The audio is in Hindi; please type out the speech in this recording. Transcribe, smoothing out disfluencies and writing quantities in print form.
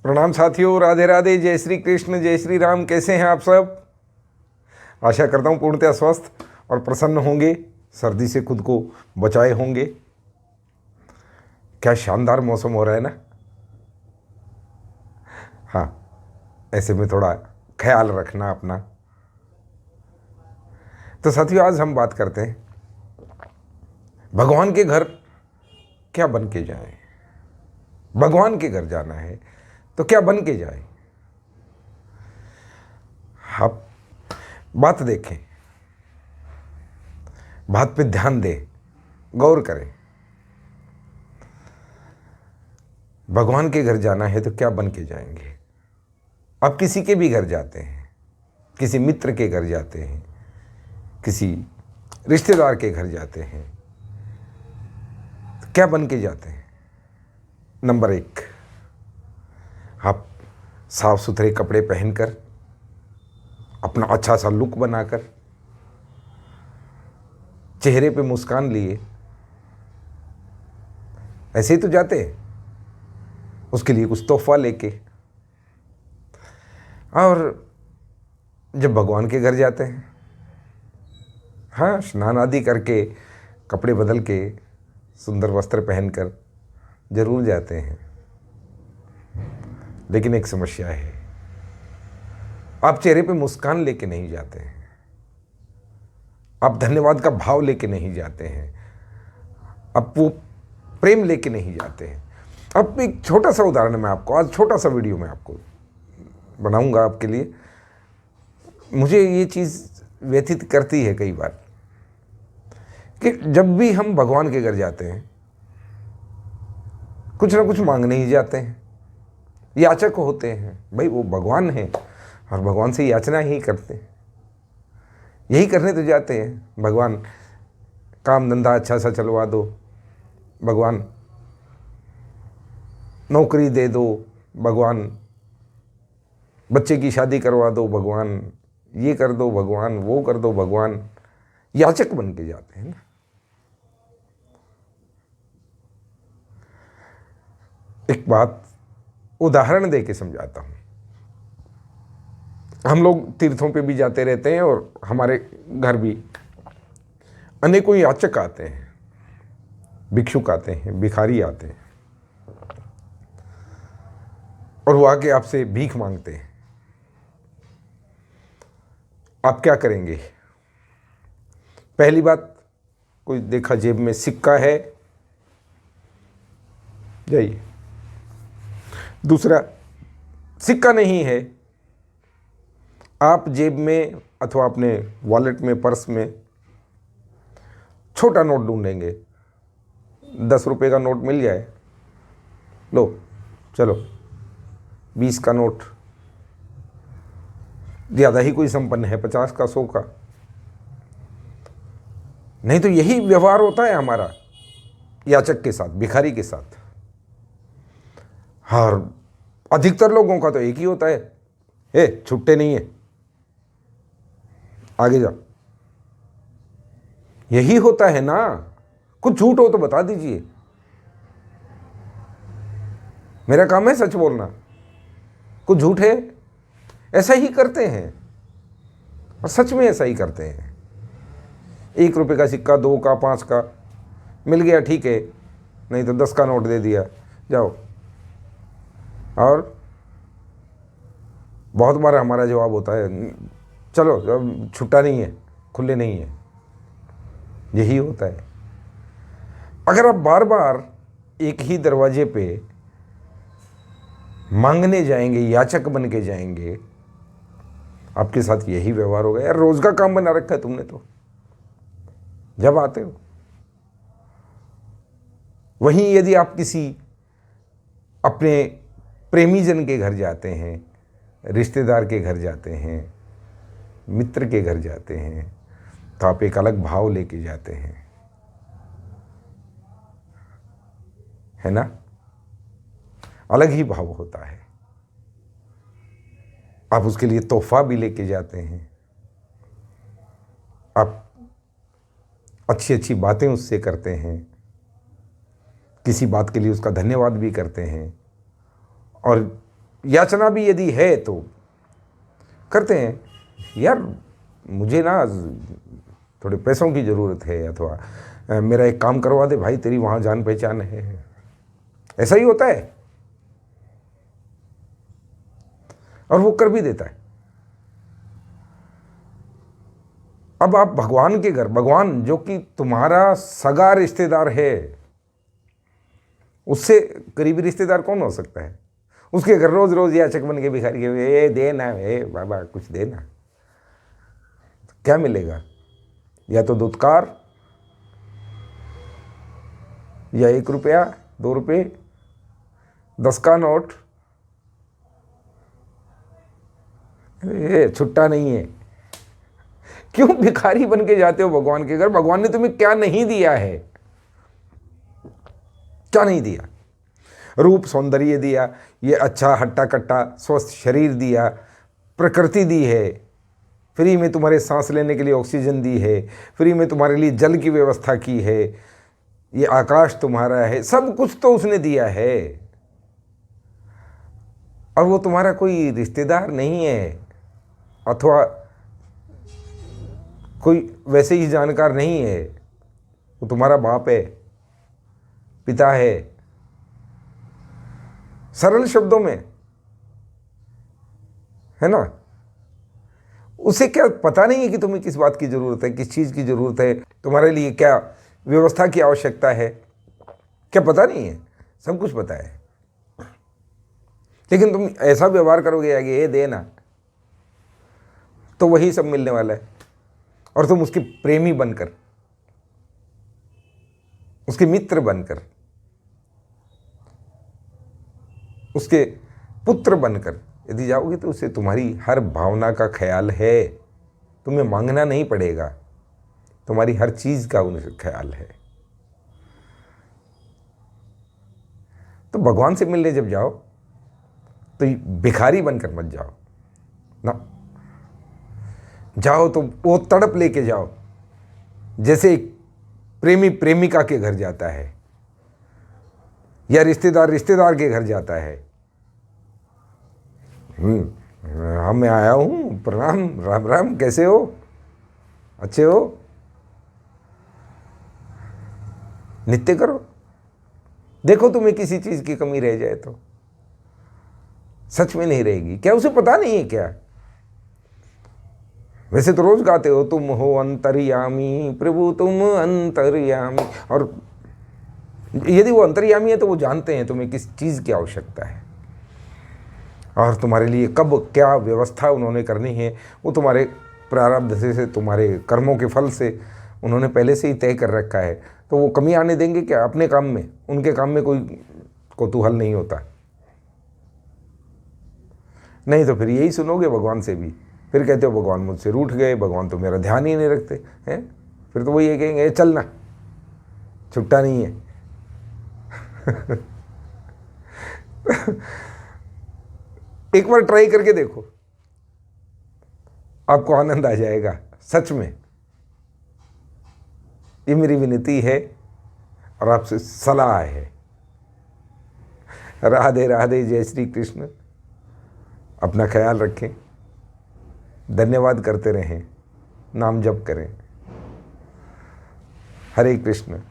प्रणाम साथियों, राधे राधे, जय श्री कृष्ण, जय श्री राम। कैसे हैं आप सब? आशा करता हूँ पूर्णतः स्वस्थ और प्रसन्न होंगे, सर्दी से खुद को बचाए होंगे। क्या शानदार मौसम हो रहा है ना। हाँ, ऐसे में थोड़ा ख्याल रखना अपना। तो साथियों, आज हम बात करते हैं भगवान के घर क्या बन के जाए। भगवान के घर जाना है तो क्या बन के जाए। आप बात देखें, बात पे ध्यान दें, गौर करें। भगवान के घर जाना है तो क्या बन के जाएंगे। आप किसी के भी घर जाते हैं, किसी मित्र के घर जाते हैं, किसी रिश्तेदार के घर जाते हैं, तो क्या बन के जाते हैं। नंबर 1, आप साफ सुथरे कपड़े पहनकर, अपना अच्छा सा लुक बनाकर, चेहरे पे मुस्कान लिए ऐसे ही तो जाते हैं। उसके लिए कुछ तोहफा लेके। और जब भगवान के घर जाते हैं, हाँ, स्नान आदि करके, कपड़े बदल के, सुंदर वस्त्र पहनकर जरूर जाते हैं। लेकिन एक समस्या है, आप चेहरे पे मुस्कान लेके नहीं जाते हैं, आप धन्यवाद का भाव लेके नहीं जाते हैं, आप वो प्रेम लेके नहीं जाते हैं। अब एक छोटा सा उदाहरण मैं आपको, आज छोटा सा वीडियो मैं आपको बनाऊंगा आपके लिए। मुझे ये चीज़ व्यथित करती है कई बार कि जब भी हम भगवान के घर जाते हैं, कुछ ना कुछ मांगने ही जाते हैं, याचक होते हैं। भाई, वो भगवान हैं और भगवान से याचना ही करते हैं, यही करने तो जाते हैं। भगवान काम धंधा अच्छा सा चलवा दो, भगवान नौकरी दे दो, भगवान बच्चे की शादी करवा दो, भगवान ये कर दो, भगवान वो कर दो। भगवान याचक बन के जाते हैं ना। एक बात उदाहरण दे के समझाता हूं। हम लोग तीर्थों पे भी जाते रहते हैं और हमारे घर भी अनेकों याचक आते हैं, भिक्षुक आते हैं, भिखारी आते हैं और वो आके आपसे भीख मांगते हैं। आप क्या करेंगे? पहली बात, कोई देखा जेब में सिक्का है, जाइए। दूसरा, सिक्का नहीं है, आप जेब में अथवा अपने वॉलेट में, पर्स में छोटा नोट ढूंढेंगे। 10 रुपये का नोट मिल जाए, लो चलो 20 का नोट, ज़्यादा ही कोई संपन्न है, 50 का, 100 का। नहीं तो यही व्यवहार होता है हमारा याचक के साथ, भिखारी के साथ। और अधिकतर लोगों का तो एक ही होता है, छुट्टे नहीं है, आगे जा। यही होता है ना। कुछ झूठ हो तो बता दीजिए, मेरा काम है सच बोलना। कुछ झूठ है, ऐसा ही करते हैं और सच में ऐसा ही करते हैं। 1 रुपये का सिक्का, 2 का, 5 का मिल गया, ठीक है, नहीं तो 10 का नोट दे दिया, जाओ। और बहुत बार हमारा जवाब होता है, चलो अब छुट्टा नहीं है, खुले नहीं है। यही होता है। अगर आप बार बार एक ही दरवाजे पे मांगने जाएंगे, याचक बन के जाएंगे, आपके साथ यही व्यवहार होगा। यार, रोज का काम बना रखा है तुमने तो। जब आते हो, वहीं यदि आप किसी अपने प्रेमी जन के घर जाते हैं, रिश्तेदार के घर जाते हैं, मित्र के घर जाते हैं, तो आप एक अलग भाव लेके जाते हैं, है ना। अलग ही भाव होता है। आप उसके लिए तोहफा भी लेके जाते हैं, आप अच्छी अच्छी बातें उससे करते हैं, किसी बात के लिए उसका धन्यवाद भी करते हैं। और याचना भी यदि है तो करते हैं, यार मुझे ना थोड़े पैसों की ज़रूरत है, अथवा मेरा एक काम करवा दे भाई, तेरी वहाँ जान पहचान है। ऐसा ही होता है, और वो कर भी देता है। अब आप भगवान के घर, भगवान जो कि तुम्हारा सगा रिश्तेदार है, उससे करीबी रिश्तेदार कौन हो सकता है? उसके घर रोज रोज याचक बन के भिखारी के, ए देना, ए बाबा कुछ देना, तो क्या मिलेगा? या तो दुत्कार, या 1 रुपया, 2 रुपये, 10 का नोट, ये छुट्टा नहीं है। क्यों भिखारी बन के जाते हो भगवान के घर? भगवान ने तुम्हें क्या नहीं दिया है? क्या नहीं दिया? रूप सौंदर्य दिया, ये अच्छा हट्टा कट्टा स्वस्थ शरीर दिया, प्रकृति दी है, फ्री में तुम्हारे सांस लेने के लिए ऑक्सीजन दी है, फ्री में तुम्हारे लिए जल की व्यवस्था की है, ये आकाश तुम्हारा है, सब कुछ तो उसने दिया है। और वो तुम्हारा कोई रिश्तेदार नहीं है, अथवा कोई वैसे ही जानकार नहीं है, वो तुम्हारा बाप है, पिता है। सरल शब्दों में, है ना? उसे क्या पता नहीं है कि तुम्हें किस बात की जरूरत है, किस चीज की जरूरत है, तुम्हारे लिए क्या व्यवस्था की आवश्यकता है? क्या पता नहीं है? सब कुछ पता है। लेकिन तुम ऐसा व्यवहार करोगे आगे, ये देना, तो वही सब मिलने वाला है। और तुम उसके प्रेमी बनकर, उसके मित्र बनकर, उसके पुत्र बनकर यदि जाओगे तो उसे तुम्हारी हर भावना का ख्याल है, तुम्हें मांगना नहीं पड़ेगा, तुम्हारी हर चीज का उन्हें ख्याल है। तो भगवान से मिलने जब जाओ तो भिखारी बनकर मत जाओ ना, जाओ तो वो तड़प लेके जाओ, जैसे एक प्रेमी प्रेमिका के घर जाता है, या रिश्तेदार रिश्तेदार के घर जाता है। हाँ मैं आया हूँ, प्रणाम, राम राम, कैसे हो, अच्छे हो? नित्य करो, देखो तुम्हें किसी चीज की कमी रह जाए तो। सच में नहीं रहेगी क्या? उसे पता नहीं है क्या? वैसे तो रोज गाते हो, तुम हो अंतर्यामी प्रभु, तुम अंतर्यामी। और यदि वो अंतर्यामी है तो वो जानते हैं तुम्हें किस चीज की आवश्यकता है, और तुम्हारे लिए कब क्या व्यवस्था उन्होंने करनी है, वो तुम्हारे प्रारब्ध से, तुम्हारे कर्मों के फल से उन्होंने पहले से ही तय कर रखा है। तो वो कमी आने देंगे क्या अपने काम में? उनके काम में कोई कौतूहल नहीं होता। नहीं तो फिर यही सुनोगे भगवान से भी, फिर कहते हो भगवान मुझसे रूठ गए, भगवान तो मेरा ध्यान ही नहीं रखते हैं। फिर तो वो ये कहेंगे चलना, छुट्टा नहीं है। एक बार ट्राई करके देखो, आपको आनंद आ जाएगा। सच में ये मेरी विनती है और आपसे सलाह है। राधे राधे, जय श्री कृष्ण। अपना ख्याल रखें, धन्यवाद करते रहें, नाम जप करें। हरे कृष्ण।